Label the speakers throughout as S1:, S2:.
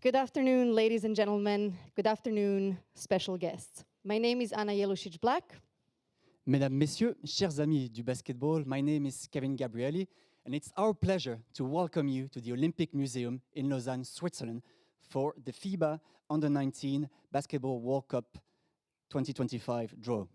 S1: Good afternoon, ladies and gentlemen. Good afternoon, special guests. My name is Anna Jelušić-Black.
S2: Mesdames, Messieurs, chers amis du basketball, my name is Kevin Gabrielli, and it's our pleasure to welcome you to the Olympic Museum in Lausanne, Switzerland, for the FIBA Under-19 Basketball World Cup 2025 draw.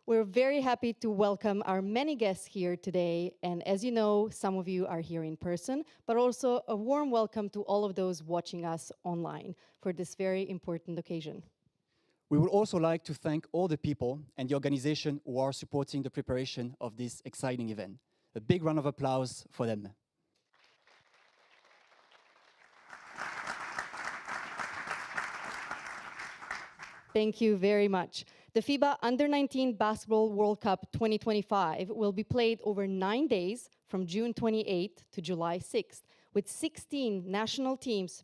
S1: We're very happy to welcome our many guests here today, and as you know, some of you are here in person, but also a warm welcome to all of those watching us online for this very important occasion.
S2: We would also like to thank all the people and the organization who are supporting the preparation of this exciting event. A big round of applause for them.
S1: Thank you very much. The FIBA Under-19 Basketball World Cup 2025 will be played over 9 days from June 28th to July 6th, with 16 national teams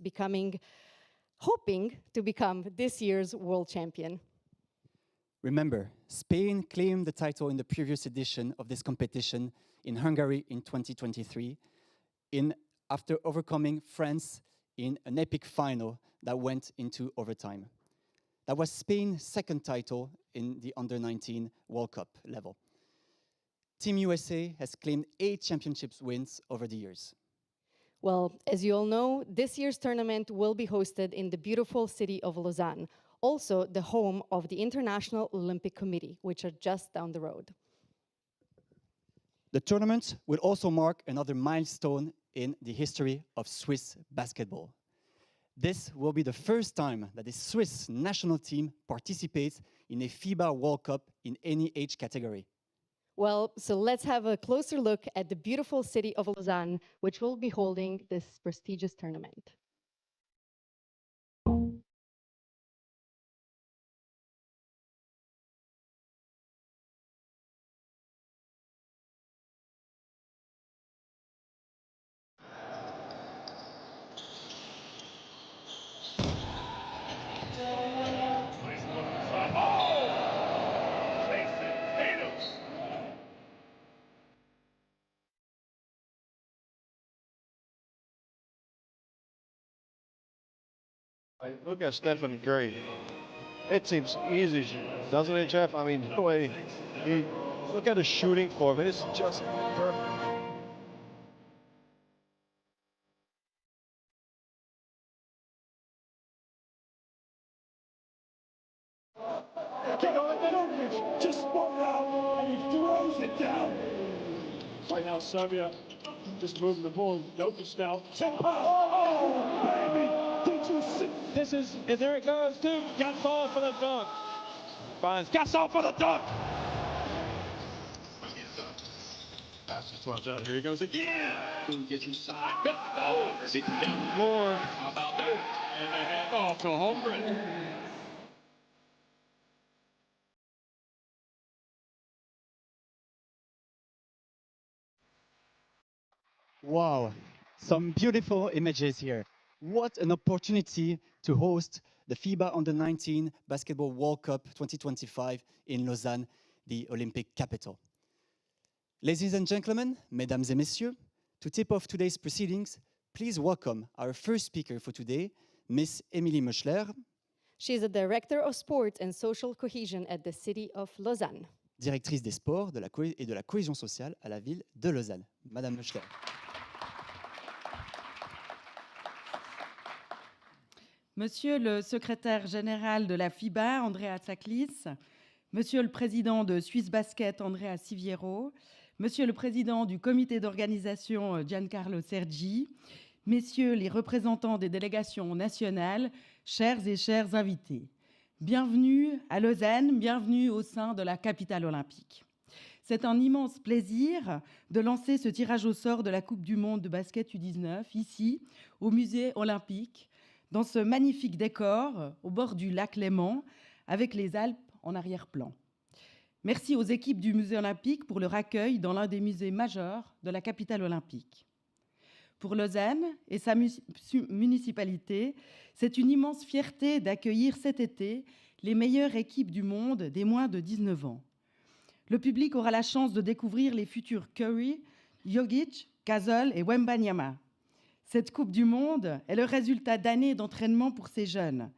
S1: hoping to become this year's world champion.
S2: Remember, Spain claimed the title in the previous edition of this competition in Hungary in 2023, after overcoming France in an epic final that went into overtime. That was Spain's second title in the Under-19 World Cup level. Team USA has claimed 8 championships wins over the years.
S1: Well, as you all know, this year's tournament will be hosted in the beautiful city of Lausanne, also the home of the International Olympic Committee, which are just down the road.
S2: The tournament will also mark another milestone in the history of Swiss basketball. This will be the first time that the Swiss national team participates in a FIBA World Cup in any age category.
S1: Well, so let's have a closer look at the beautiful city of Lausanne, which will be holding this prestigious tournament.
S3: Look at Stephen Curry. It seems easy, doesn't it, Jeff? I mean, the way look at the shooting form. It's just perfect.
S4: Kick on the middle, just spun out, and he throws it down. Right now, Serbia just moving the ball. Jokic now. Oh, baby, did you see?
S3: There it goes, too. Gasol for the dunk. Finds Gasol for the dunk.
S4: Pass this one out. Here he goes again. Gets inside. Sitting down the
S3: floor.
S4: How about that? And a hand off to Holmgren.
S2: Wow, some beautiful images here. What an opportunity to host the FIBA Under-19 Basketball World Cup 2025 in Lausanne, the Olympic capital. Ladies and gentlemen, mesdames et messieurs, to tip off today's proceedings, please welcome our first speaker for today, Miss Émilie Meuchler.
S1: She is a Director of Sports and Social Cohesion at the city of Lausanne.
S2: Directrice des sports et de la cohésion sociale à la ville de Lausanne. Madame Meuchler.
S5: Monsieur le secrétaire général de la FIBA, Andrea Tsaklis, Monsieur le président de Swiss Basket, Andrea Siviero, Monsieur le président du comité d'organisation, Giancarlo Sergi, Messieurs les représentants des délégations nationales, chers et chers invités, bienvenue à Lausanne, bienvenue au sein de la capitale olympique. C'est un immense plaisir de lancer ce tirage au sort de la Coupe du monde de basket U19 ici, au musée olympique, dans ce magnifique décor au bord du lac Léman, avec les Alpes en arrière-plan. Merci aux équipes du musée olympique pour leur accueil dans l'un des musées majeurs de la capitale olympique. Pour Lausanne et sa municipalité, c'est une immense fierté d'accueillir cet été les meilleures équipes du monde des moins de 19 ans. Le public aura la chance de découvrir les futurs Curry, Jokic, Gasol et Wembanyama. Cette Coupe du Monde est le résultat d'années d'entraînement pour ces jeunes.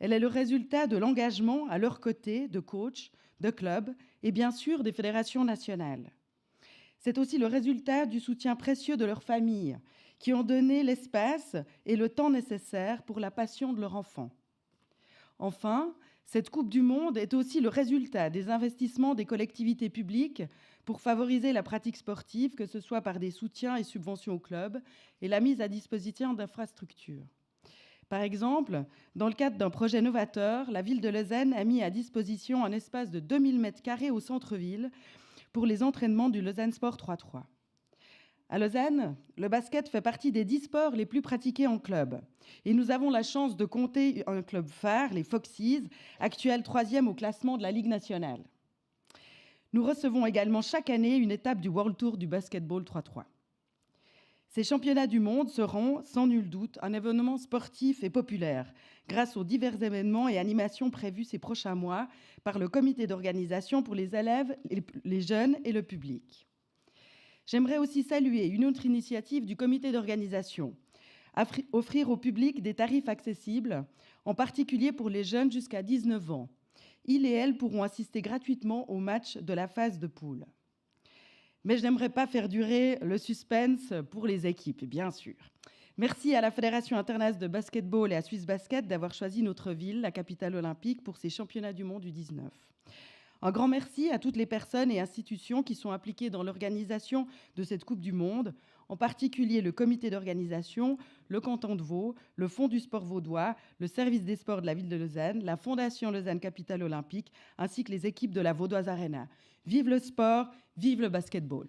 S5: Elle est le résultat de l'engagement à leur côté de coachs, de clubs et bien sûr des fédérations nationales. C'est aussi le résultat du soutien précieux de leurs familles qui ont donné l'espace et le temps nécessaire pour la passion de leur enfant. Enfin, cette Coupe du Monde est aussi le résultat des investissements des collectivités publiques pour favoriser la pratique sportive, que ce soit par des soutiens et subventions aux clubs et la mise à disposition d'infrastructures. Par exemple, dans le cadre d'un projet novateur, la ville de Lausanne a mis à disposition un espace de 2000 m² au centre-ville pour les entraînements du Lausanne Sport 3-3. À Lausanne, le basket fait partie des 10 sports les plus pratiqués en club. Et nous avons la chance de compter un club phare, les Foxes, actuel 3e au classement de la Ligue nationale. Nous recevons également chaque année une étape du World Tour du basketball 3-3. Ces championnats du monde seront, sans nul doute, un événement sportif et populaire, grâce aux divers événements et animations prévus ces prochains mois par le comité d'organisation pour les élèves, les jeunes et le public. J'aimerais aussi saluer une autre initiative du comité d'organisation, offrir au public des tarifs accessibles, en particulier pour les jeunes jusqu'à 19 ans. Ils et elles pourront assister gratuitement au match de la phase de poule. Mais je n'aimerais pas faire durer le suspense pour les équipes, bien sûr. Merci à la Fédération internationale de basketball et à Swiss Basket d'avoir choisi notre ville, la capitale olympique, pour ces championnats du monde U19. Un grand merci à toutes les personnes et institutions qui sont impliquées dans l'organisation de cette Coupe du Monde, en particulier le comité d'organisation, le canton de Vaud, le Fonds du sport vaudois, le service des sports de la ville de Lausanne, la Fondation Lausanne Capitale Olympique, ainsi que les équipes de la Vaudoise Arena. Vive le sport, vive le basketball.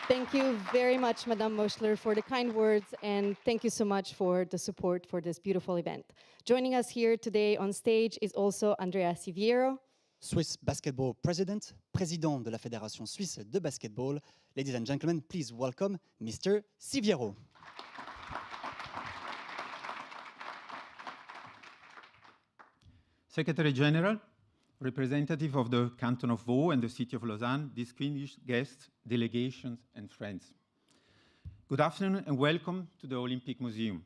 S1: Thank you very much, Madame Moschler, for the kind words, and thank you so much for the support for this beautiful event. Joining us here today on stage is also Andrea Siviero,
S2: Swiss Basketball President, président de la Fédération suisse de basketball. Ladies and gentlemen, please welcome Mr. Siviero.
S6: Secretary General, representative of the Canton of Vaud and the City of Lausanne, distinguished guests, delegations, and friends. Good afternoon and welcome to the Olympic Museum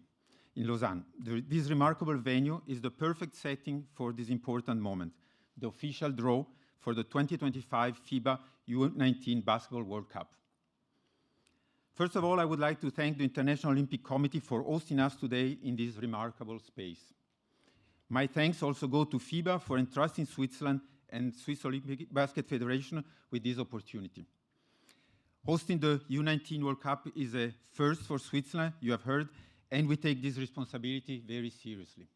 S6: in Lausanne. This remarkable venue is the perfect setting for this important moment, the official draw for the 2025 FIBA U19 Basketball World Cup. First of all, I would like to thank the International Olympic Committee for hosting us today in this remarkable space. My thanks also go to FIBA for entrusting Switzerland and Swiss Olympic Basket Federation with this opportunity. Hosting the U19 World Cup is a first for Switzerland, you have heard, and we take this responsibility very seriously.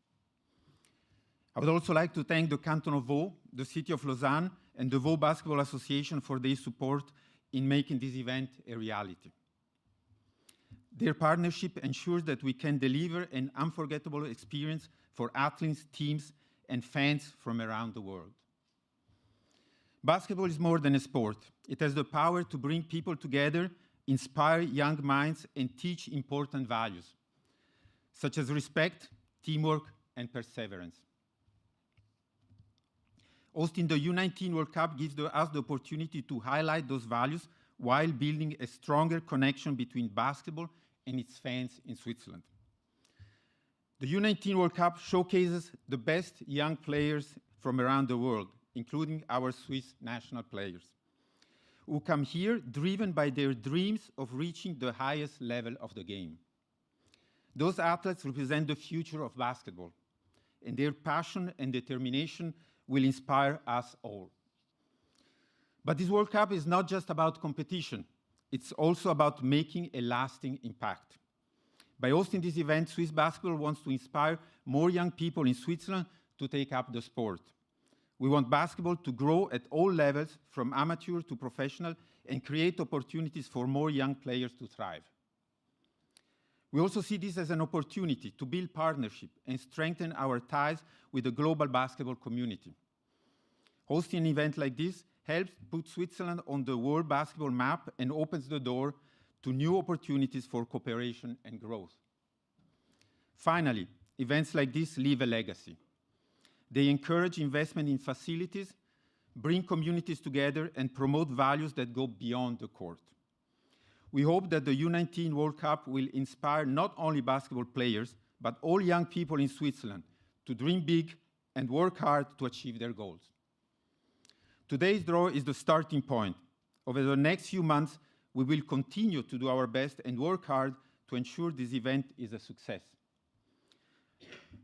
S6: I would also like to thank the Canton of Vaud, the City of Lausanne, and the Vaud Basketball Association for their support in making this event a reality. Their partnership ensures that we can deliver an unforgettable experience for athletes, teams, and fans from around the world. Basketball is more than a sport. It has the power to bring people together, inspire young minds, and teach important values, such as respect, teamwork, and perseverance. Hosting the U19 World Cup gives us the opportunity to highlight those values while building a stronger connection between basketball and its fans in Switzerland. The U19 World Cup showcases the best young players from around the world, including our Swiss national players, who come here driven by their dreams of reaching the highest level of the game. Those athletes represent the future of basketball, and their passion and determination will inspire us all. But this World Cup is not just about competition. It's also about making a lasting impact. By hosting this event, Swiss Basketball wants to inspire more young people in Switzerland to take up the sport. We want basketball to grow at all levels, from amateur to professional, and create opportunities for more young players to thrive. We also see this as an opportunity to build partnership and strengthen our ties with the global basketball community. Hosting an event like this helps put Switzerland on the world basketball map and opens the door to new opportunities for cooperation and growth. Finally, events like this leave a legacy. They encourage investment in facilities, bring communities together, and promote values that go beyond the court. We hope that the U19 World Cup will inspire not only basketball players, but all young people in Switzerland to dream big and work hard to achieve their goals. Today's draw is the starting point. Over the next few months, we will continue to do our best and work hard to ensure this event is a success.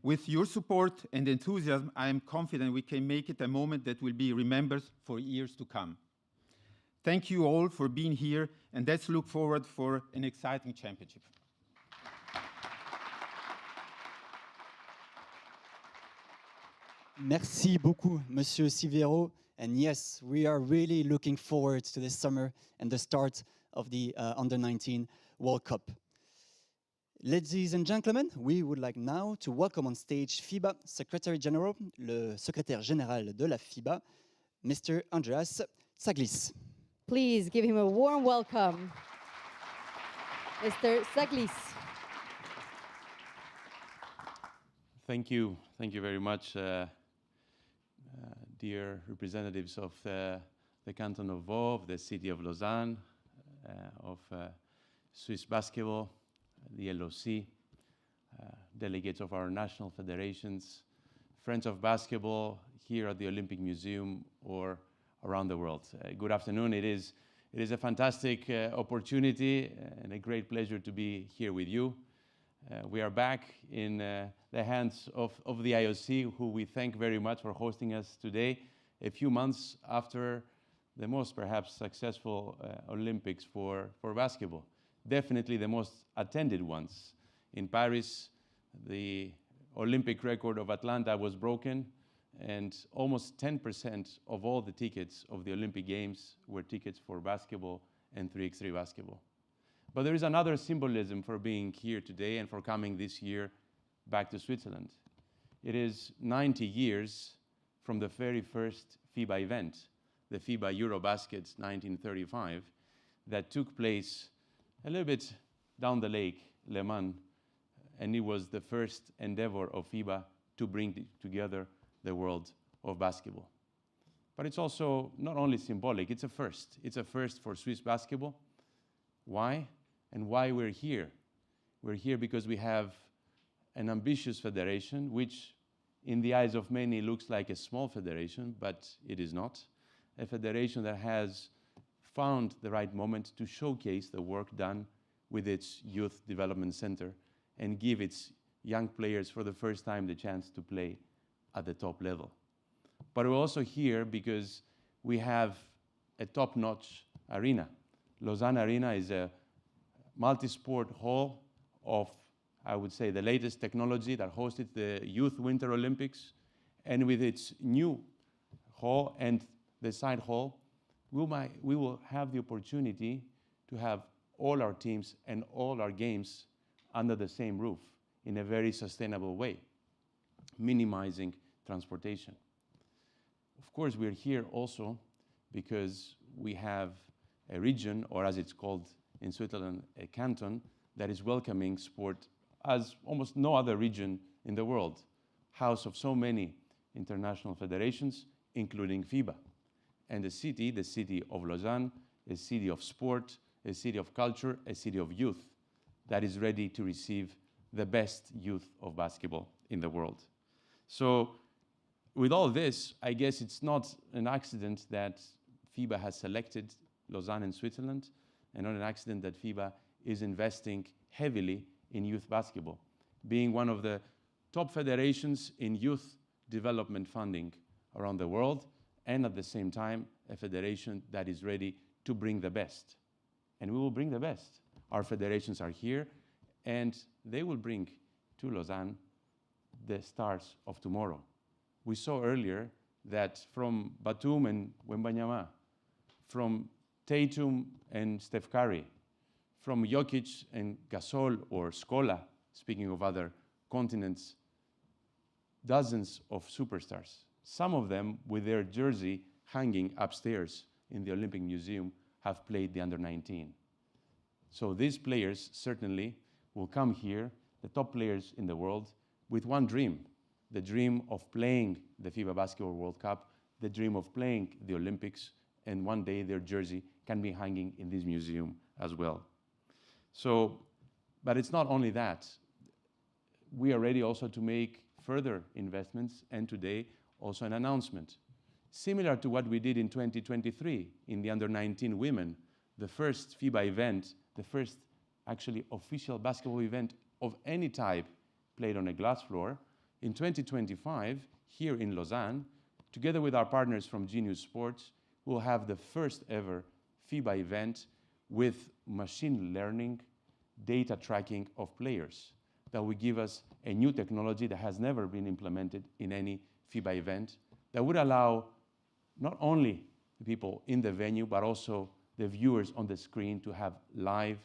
S6: With your support and enthusiasm, I am confident we can make it a moment that will be remembered for years to come. Thank you all for being here, and let's look forward for an exciting championship.
S2: Merci beaucoup, Monsieur Siviero. And yes, we are really looking forward to this summer and the start of the Under-19 World Cup. Ladies and gentlemen, we would like now to welcome on stage FIBA Secretary General, le secrétaire général de la FIBA, Mr. Andreas Saglis.
S1: Please give him a warm welcome, Mr. Saglis.
S7: Thank you very much, dear representatives of the Canton of Vaud, of the city of Lausanne, of Swiss Basketball, the LOC, delegates of our national federations, friends of basketball here at the Olympic Museum or around the world. Good afternoon. It is a fantastic opportunity and a great pleasure to be here with you. We are back in the hands of the IOC, who we thank very much for hosting us today, a few months after the most perhaps successful Olympics for basketball. Definitely the most attended ones. In Paris, the Olympic record of Atlanta was broken, and almost 10% of all the tickets of the Olympic Games were tickets for basketball and 3x3 basketball. But there is another symbolism for being here today and for coming this year back to Switzerland. It is 90 years from the very first FIBA event, the FIBA Eurobasket 1935, that took place a little bit down the lake, Le Mans, and it was the first endeavor of FIBA to bring together the world of basketball. But it's also not only symbolic, it's a first. It's a first for Swiss basketball. Why? And why we're here? We're here because we have an ambitious federation, which in the eyes of many looks like a small federation, but it is not. A federation that has found the right moment to showcase the work done with its Youth Development Center and give its young players for the first time the chance to play at the top level. But we're also here because we have a top-notch arena. Lausanne Arena is a multi-sport hall of, I would say, the latest technology that hosted the Youth Winter Olympics. And with its new hall and the side hall, we will have the opportunity to have all our teams and all our games under the same roof in a very sustainable way, minimizing transportation. Of course, we're here also because we have a region, or as it's called in Switzerland, a canton, that is welcoming sport as almost no other region in the world, house of so many international federations, including FIBA. And the city of Lausanne, a city of sport, a city of culture, a city of youth that is ready to receive the best youth of basketball in the world. So with all this, I guess it's not an accident that FIBA has selected Lausanne in Switzerland, and not an accident that FIBA is investing heavily in youth basketball, being one of the top federations in youth development funding around the world, and at the same time, a federation that is ready to bring the best. And we will bring the best. Our federations are here, and they will bring to Lausanne the stars of tomorrow. We saw earlier that from Batum and Wembanyama, from Tatum and Steph Curry, from Jokic and Gasol or Scola, speaking of other continents, dozens of superstars, some of them with their jersey hanging upstairs in the Olympic Museum, have played the under-19. So these players certainly will come here, the top players in the world, with one dream, the dream of playing the FIBA Basketball World Cup, the dream of playing the Olympics, and one day their jersey can be hanging in this museum as well. So, but it's not only that. We are ready also to make further investments, and today also an announcement. Similar to what we did in 2023 in the under-19 women, the first FIBA event, the first actually official basketball event of any type played on a glass floor. In 2025, here in Lausanne, together with our partners from Genius Sports, we'll have the first ever FIBA event with machine learning, data tracking of players that will give us a new technology that has never been implemented in any FIBA event that would allow not only the people in the venue, but also the viewers on the screen to have live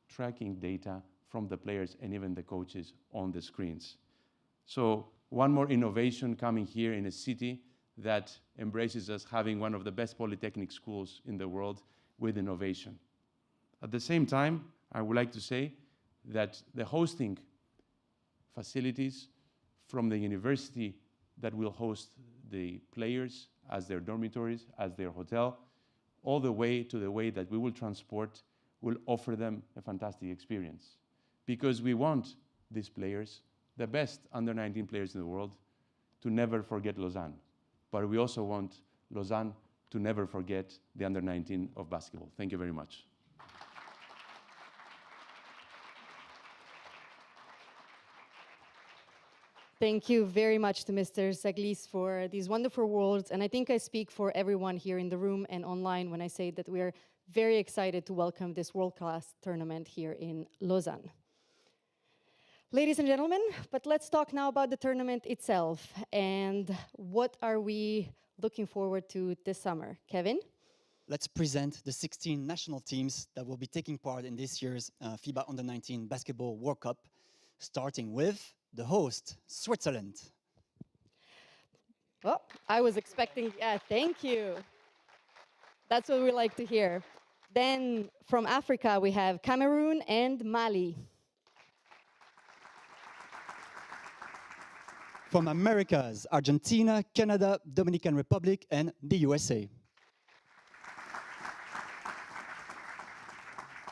S7: tracking data from the players and even the coaches on the screens. So one more innovation coming here in a city that embraces us having one of the best polytechnic schools in the world with innovation. At the same time, I would like to say that the hosting facilities from the university that will host the players as their dormitories, as their hotel, all the way to the way that we will transport, will offer them a fantastic experience. Because we want these players, the best under-19 players in the world, to never forget Lausanne. But we also want Lausanne to never forget the under-19 of basketball. Thank you very much.
S1: Thank you very much to Mr. Saglis for these wonderful words. And I think I speak for everyone here in the room and online when I say that we are very excited to welcome this world-class tournament here in Lausanne. Ladies and gentlemen, but let's talk now about the tournament itself and what are we looking forward to this summer. Kevin?
S2: Let's present the 16 national teams that will be taking part in this year's FIBA Under-19 Basketball World Cup, starting with the host, Switzerland.
S1: Oh, I was expecting, yeah, thank you. That's what we like to hear. Then from Africa, we have Cameroon and Mali.
S2: From Americas, Argentina, Canada, Dominican Republic, and the USA.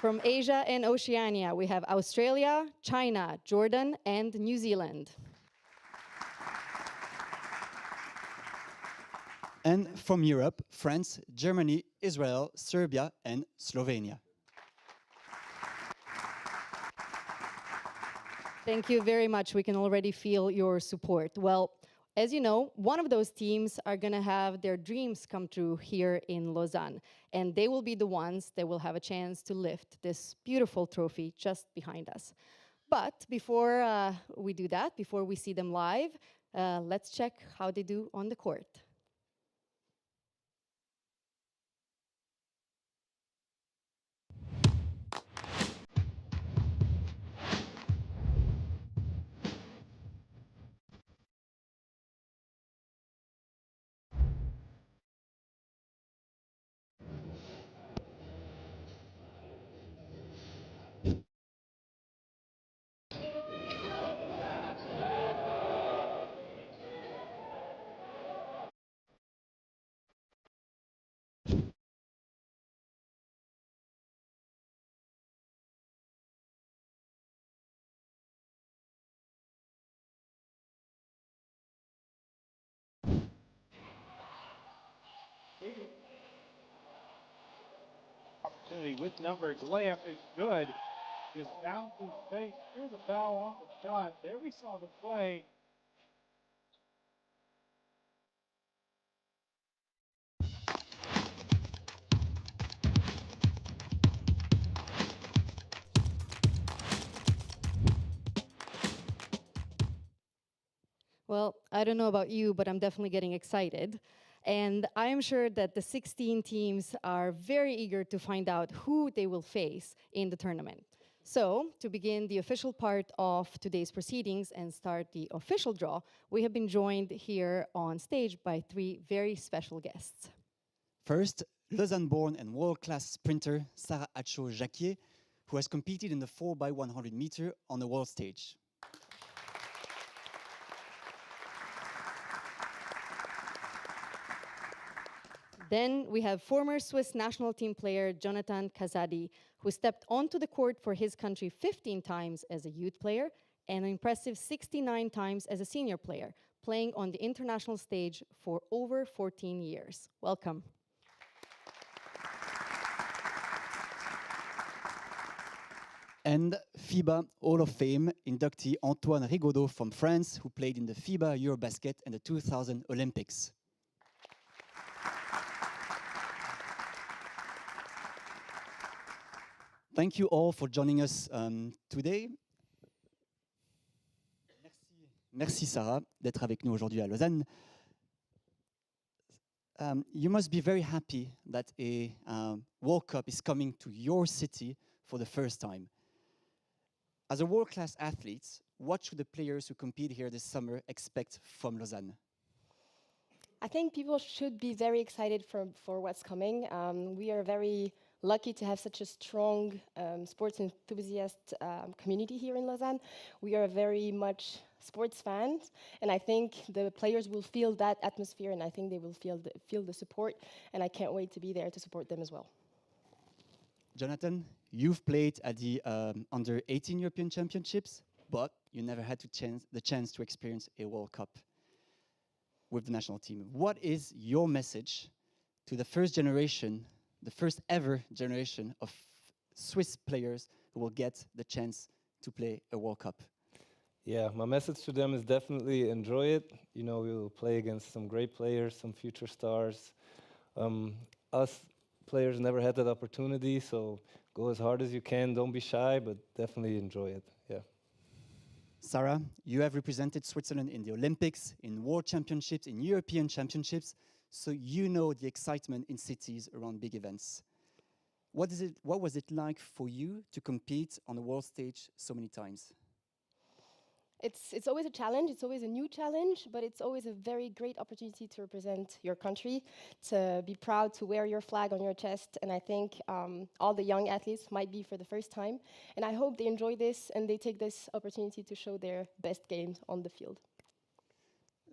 S1: From Asia and Oceania, we have Australia, China, Jordan, and New Zealand.
S2: And from Europe, France, Germany, Israel, Serbia, and Slovenia.
S1: Thank you very much. We can already feel your support. Well, as you know, one of those teams are going to have their dreams come true here in Lausanne. And they will be the ones that will have a chance to lift this beautiful trophy just behind us. But before we do that, before we see them live, let's check how they do on the court.
S3: Opportunity with numbers. Layup is good.
S4: is down to space. Here's a foul on the shot. There we saw the play.
S1: Well, I don't know about you, but I'm definitely getting excited. And I am sure that the 16 teams are very eager to find out who they will face in the tournament. So, to begin the official part of today's proceedings and start the official draw, we have been joined here on stage by three very special guests.
S2: First, Lausanne-born and world-class sprinter Sarah Acho-Jacquier, who has competed in the 4x100 meter on the world stage.
S1: Then we have former Swiss national team player Jonathan Kazadi, who stepped onto the court for his country 15 times as a youth player and an impressive 69 times as a senior player, playing on the international stage for over 14 years. Welcome.
S2: And FIBA Hall of Fame inductee Antoine Rigaudot from France, who played in the FIBA Eurobasket and the 2000 Olympics. Thank you all for joining us today. Merci Sarah d'être avec nous aujourd'hui à Lausanne. You must be very happy that a World Cup is coming to your city for the first time. As a world-class athlete, what should the players who compete here this summer expect from Lausanne?
S8: I think people should be very excited for what's coming. We are very lucky to have such a strong sports enthusiast community here in Lausanne. We are very much sports fans, and I think the players will feel that atmosphere, and I think they will feel the support, and I can't wait to be there to support them as well.
S2: Jonathan, you've played at the Under-18 European Championships, but you never had the chance to experience a World Cup with the national team. What is your message to the first generation, the first ever generation of Swiss players who will get the chance to play a World Cup?
S9: Yeah, my message to them is definitely enjoy it. You know, we will play against some great players, some future stars. Us players never had that opportunity, so go as hard as you can. Don't be shy, but definitely enjoy it. Yeah.
S2: Sarah, you have represented Switzerland in the Olympics, in World Championships, in European Championships, so you know the excitement in cities around big events. What was it like for you to compete on the world stage so many times?
S8: It's always a challenge, it's always a new challenge, but it's always a very great opportunity to represent your country, to be proud to wear your flag on your chest, and I think all the young athletes might be for the first time, and I hope they enjoy this and they take this opportunity to show their best games on the field.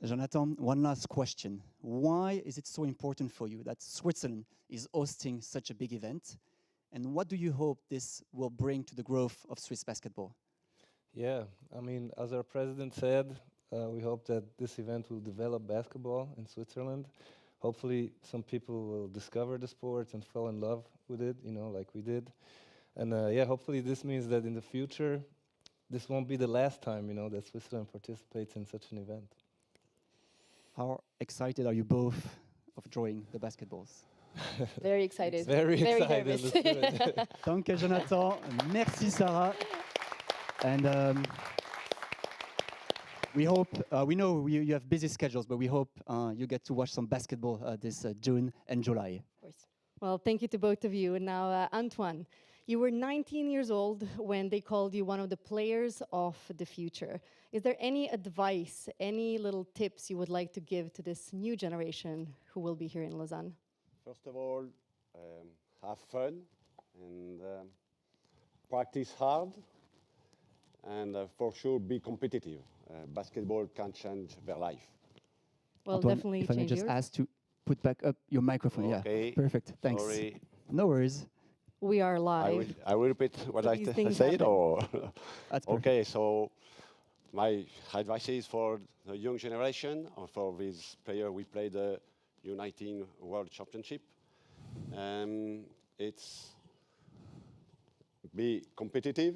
S2: Jonathan, one last question. Why is it so important for you that Switzerland is hosting such a big event, and what do you hope this will bring to the growth of Swiss basketball?
S9: Yeah, I mean, as our president said, we hope that this event will develop basketball in Switzerland. Hopefully, some people will discover the sport and fall in love with it, you know, like we did. And yeah, hopefully this means that in the future, this won't be the last time, you know, that Switzerland participates in such an event.
S2: How excited are you both of drawing the basketballs?
S8: Very excited.
S9: Very excited.
S8: nervous.
S9: Let's do it.
S2: Danke, Jonathan. Merci, Sarah. And we hope, we know you have busy schedules, but we hope you get to watch some basketball this June and July.
S8: Of course.
S1: Well, thank you to both of you. And now, Antoine, you were 19 years old when they called you one of the players of the future. Is there any advice, any little tips you would like to give to this new generation who will be here in Lausanne?
S10: First of all, have fun and practice hard. And for sure, be competitive. Basketball can change their life.
S1: Well,
S2: Antoine,
S1: definitely
S2: if I may
S1: change
S2: just
S1: yours.
S2: ask to put back up your microphone.
S10: Okay.
S2: Yeah, perfect. Thanks.
S10: Sorry.
S2: No worries.
S1: We are live.
S10: I will repeat what
S1: So
S10: I
S1: these things
S10: said,
S1: happen.
S10: or
S2: That's perfect.
S10: okay. So my advice is for the young generation, or for this player. We played the U19 World Championship. It's be competitive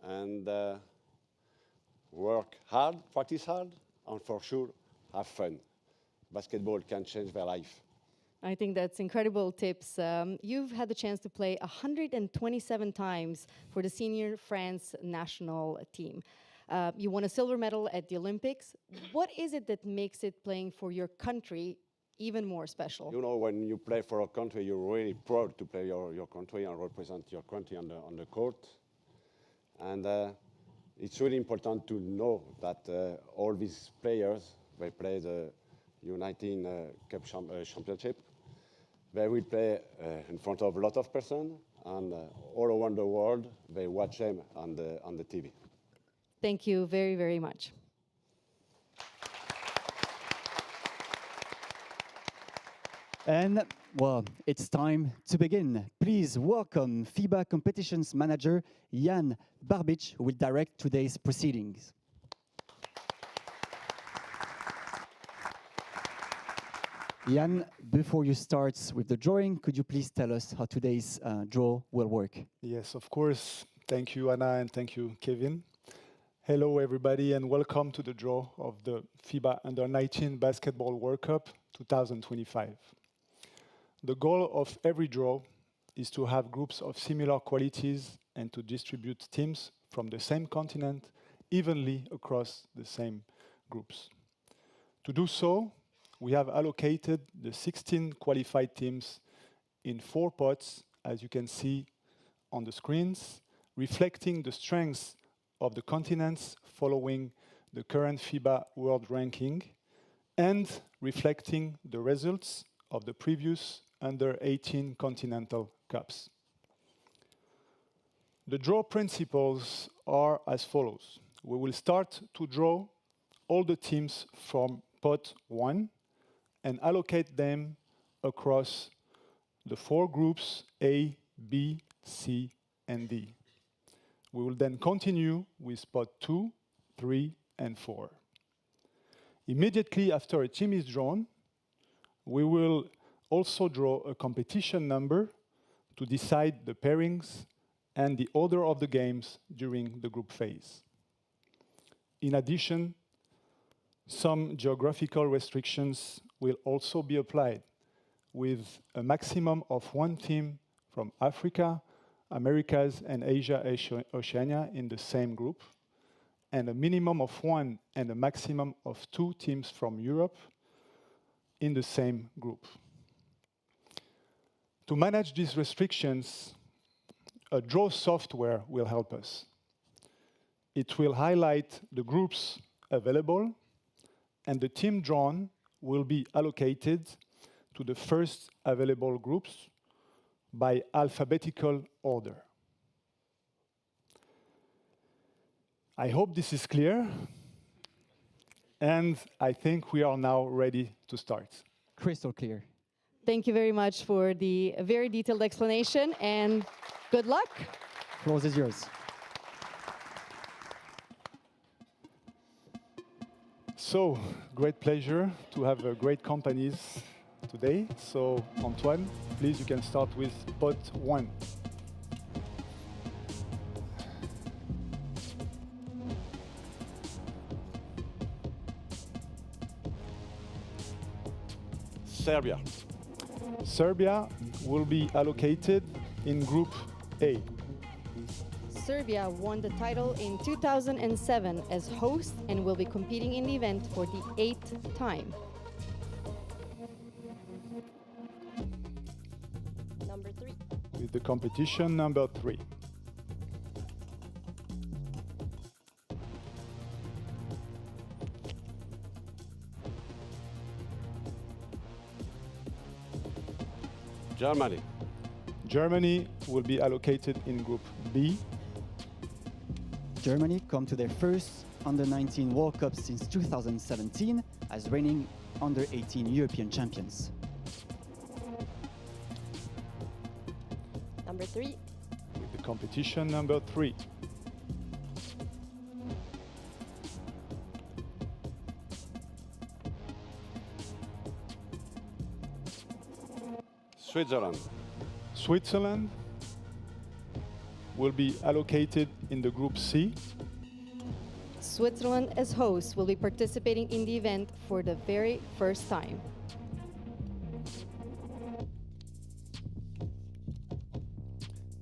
S10: and work hard, practice hard, and for sure, have fun. Basketball can change their life.
S1: I think that's incredible tips. You've had the chance to play 127 times for the senior France national team. You won a silver medal at the Olympics. What is it that makes it playing for your country even more special?
S10: You know, when you play for a country, you're really proud to play your country and represent your country on the court. And it's really important to know that all these players, they play the U19 Cup Championship. They will play in front of a lot of persons, and all around the world, they watch them on the TV.
S1: Thank you very, very much.
S2: And, well, it's time to begin. Please welcome FIBA Competitions Manager Jan Barbic, who will direct today's proceedings. Jan, before you start with the drawing, could you please tell us how today's draw will work?
S11: Yes, of course. Thank you, Anna, and thank you, Kevin. Hello, everybody, and welcome to the draw of the FIBA U19 Basketball World Cup 2025. The goal of every draw is to have groups of similar qualities and to distribute teams from the same continent evenly across the same groups. To do so, we have allocated the 16 qualified teams in 4 pots, as you can see on the screens, reflecting the strengths of the continents following the current FIBA World Ranking and reflecting the results of the previous Under-18 Continental Cups. The draw principles are as follows. We will start to draw all the teams from pot 1 and allocate them across the 4 groups A, B, C, and D. We will then continue with pot 2, 3, and 4. Immediately after a team is drawn, we will also draw a competition number to decide the pairings and the order of the games during the group phase. In addition, some geographical restrictions will also be applied, with a maximum of 1 team from Africa, Americas, and Asia-Oceania in the same group, and a minimum of 1 and a maximum of 2 teams from Europe in the same group. To manage these restrictions, a draw software will help us. It will highlight the groups available, and the team drawn will be allocated to the first available groups by alphabetical order. I hope this is clear, and I think we are now ready to start.
S2: Crystal clear.
S1: Thank you very much for the very detailed explanation, and good luck.
S2: Floor is yours.
S11: So, great pleasure to have great companies today. So, Antoine, please, you can start with pot 1.
S10: Serbia.
S11: Serbia will be allocated in Group A.
S1: Serbia won the title in 2007 as host and will be competing in the event for the 8th time.
S8: Number 3.
S11: With the competition number 3.
S10: Germany.
S11: Germany will be allocated in Group B.
S2: Germany come to their first Under-19 World Cup since 2017 as reigning Under-18 European champions.
S8: Number 3.
S11: With the competition number 3.
S10: Switzerland.
S11: Switzerland will be allocated in the Group C.
S1: Switzerland, as hosts, will be participating in the event for the very first time.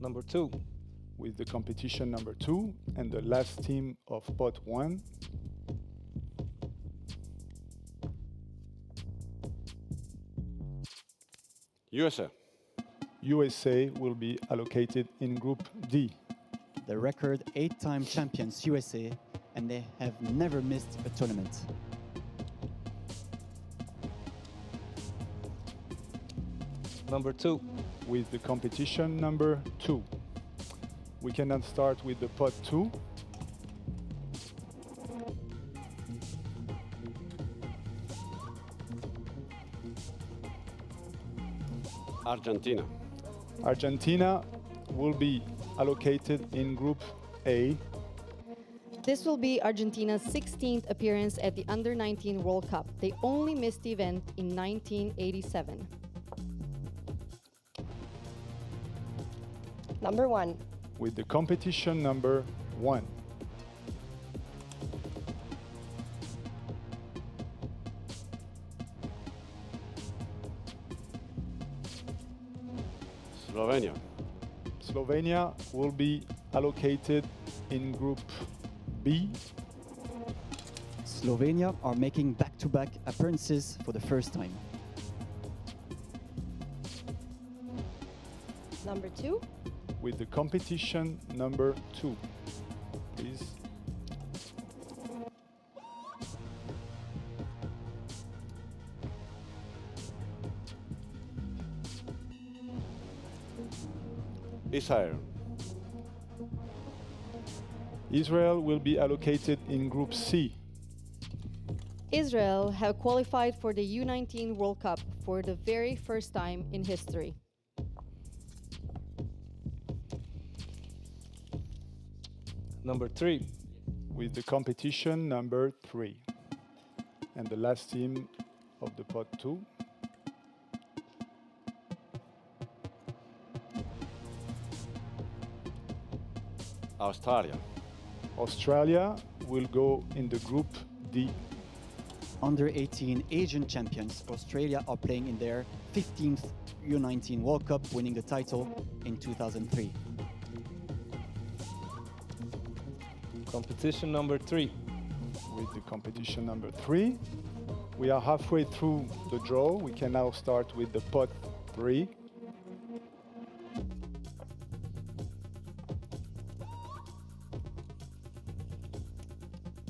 S9: Number 2.
S11: With the competition number 2 and the last team of pot 1.
S10: USA.
S11: USA will be allocated in Group D.
S2: The record 8-time champions USA, and they have never missed a tournament.
S9: Number 2.
S11: With the competition number 2. We can then start with the pot 2.
S10: Argentina.
S11: Argentina will be allocated in Group A.
S1: This will be Argentina's 16th appearance at the Under-19 World Cup. They only missed the event in 1987.
S8: Number 1.
S11: With the competition number 1.
S10: Slovenia.
S11: Slovenia will be allocated in Group B.
S2: Slovenia are making back-to-back appearances for the first time.
S8: Number 2.
S11: With the competition number 2. Please.
S10: Israel.
S11: Israel will be allocated in Group C.
S1: Israel have qualified for the U19 World Cup for the very first time in history.
S9: Number 3.
S11: With the competition number 3. And the last team of the pot 2.
S10: Australia.
S11: Australia will go in the Group D.
S2: Under-18 Asian champions, Australia are playing in their 15th U19 World Cup, winning the title in 2003.
S9: Competition number 3.
S11: With the competition number 3. We are halfway through the draw. We can now start with the pot 3.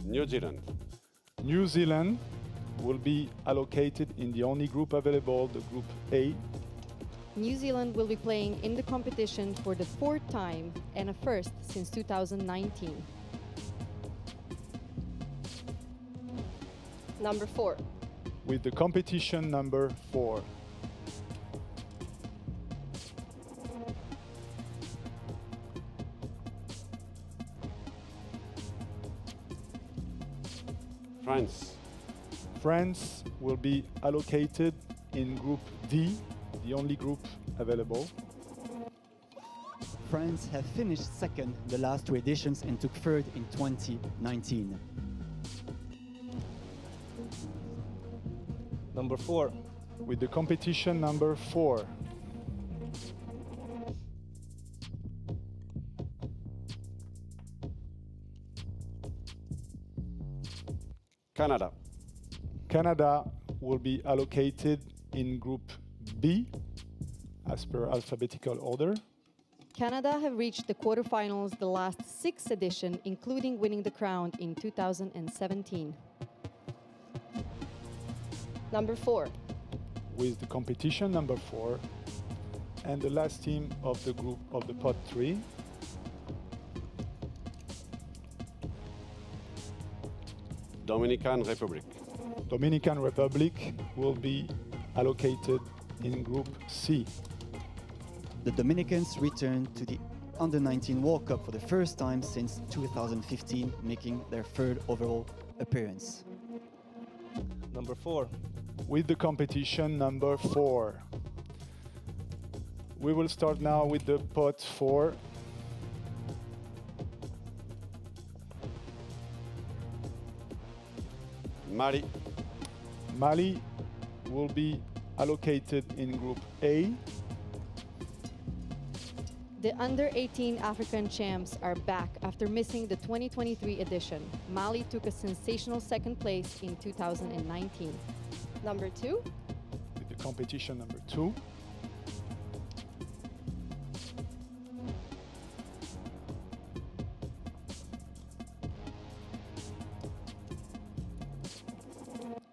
S10: New Zealand.
S11: New Zealand will be allocated in the only group available, the Group A.
S1: New Zealand will be playing in the competition for the 4th time and a first since 2019.
S8: Number 4.
S11: With the competition number 4.
S10: France.
S11: France will be allocated in Group D, the only group available.
S2: France have finished second the last 2 editions and took third in 2019.
S9: Number 4.
S11: With the competition number 4.
S10: Canada.
S11: Canada will be allocated in Group B as per alphabetical order.
S1: Canada have reached the quarterfinals the last 6 edition, including winning the crown in 2017.
S8: Number 4.
S11: With the competition number 4 and the last team of the group of the pot 3.
S10: Dominican Republic.
S11: Dominican Republic will be allocated in Group C.
S2: The Dominicans returned to the Under-19 World Cup for the first time since 2015, making their 3rd overall appearance.
S9: Number 4.
S11: With the competition number 4. We will start now with the pot 4.
S10: Mali.
S11: Mali will be allocated in Group A.
S1: The under-18 African champs are back after missing the 2023 edition. Mali took a sensational second place in 2019.
S8: Number 2,
S11: With the competition number 2.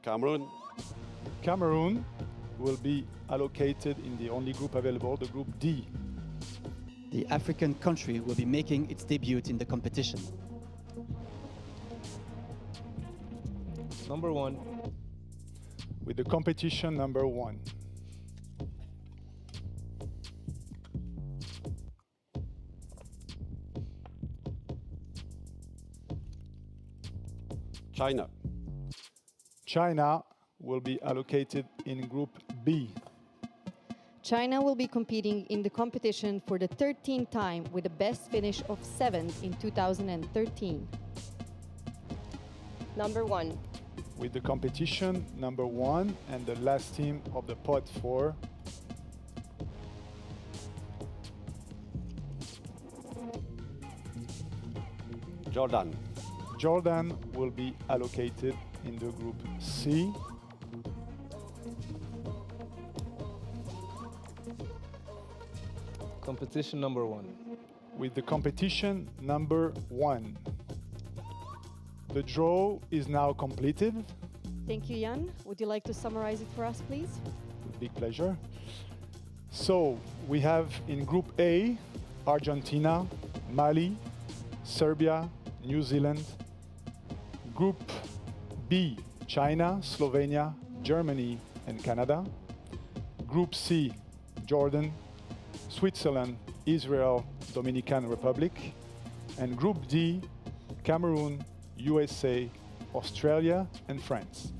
S10: Cameroon.
S11: Cameroon will be allocated in the only group available, the Group D.
S2: The African country will be making its debut in the competition.
S9: Number 1,
S11: With the competition number 1.
S10: China.
S11: China will be allocated in Group B.
S1: China will be competing in the competition for the 13th time with a best finish of 7th in 2013.
S8: number 1,
S11: With the competition number 1 and the last team of the pot 4.
S10: Jordan.
S11: Jordan will be allocated in the Group C.
S9: competition number 1.
S11: With the competition number 1. The draw is now completed.
S1: Thank you, Jan. Would you like to summarize it for us, please?
S11: Big pleasure. So we have in Group A, Argentina, Mali, Serbia, New Zealand. Group B, China, Slovenia, Germany, and Canada. Group C, Jordan, Switzerland, Israel, Dominican Republic. And Group D, Cameroon, USA, Australia, and France.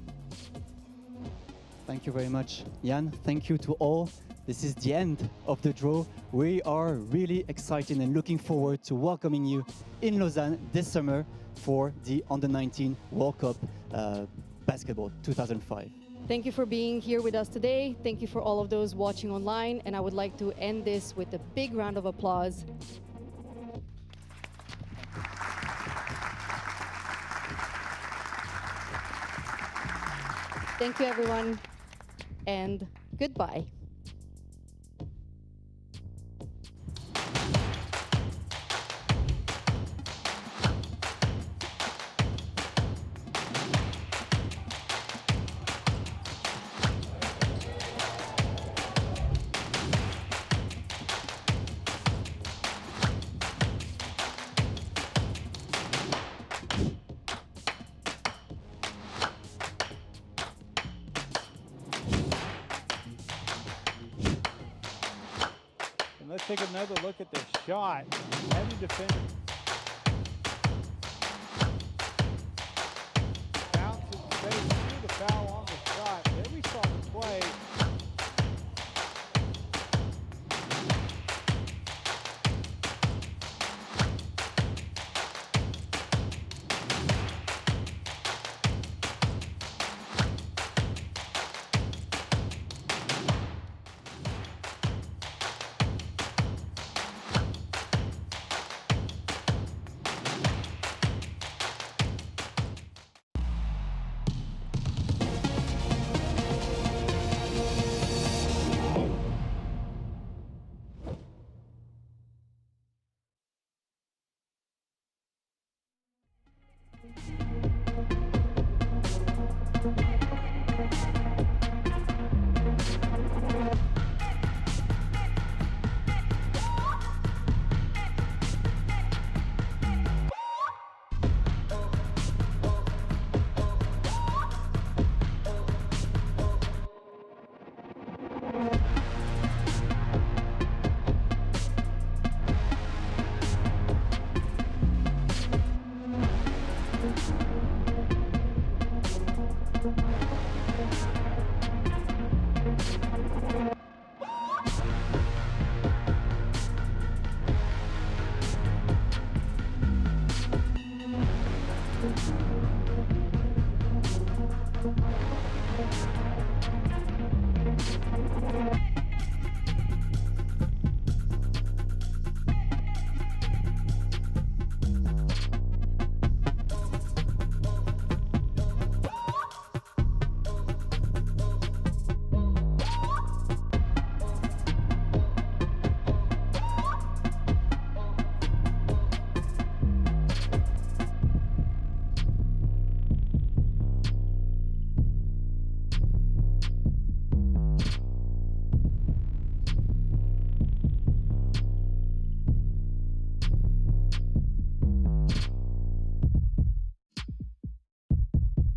S2: Thank you very much, Jan. Thank you to all. This is the end of the draw. We are really excited and looking forward to welcoming you in Lausanne this summer for the Under-19 World Cup Basketball 2005.
S1: Thank you for being here with us today. Thank you for all of those watching online. And I would like to end this with a big round of applause. Thank you, everyone, and goodbye.
S12: And let's take another look at the shot. Heavy defender. Bounces space through the foul on the shot. Then we saw the play. Thank you.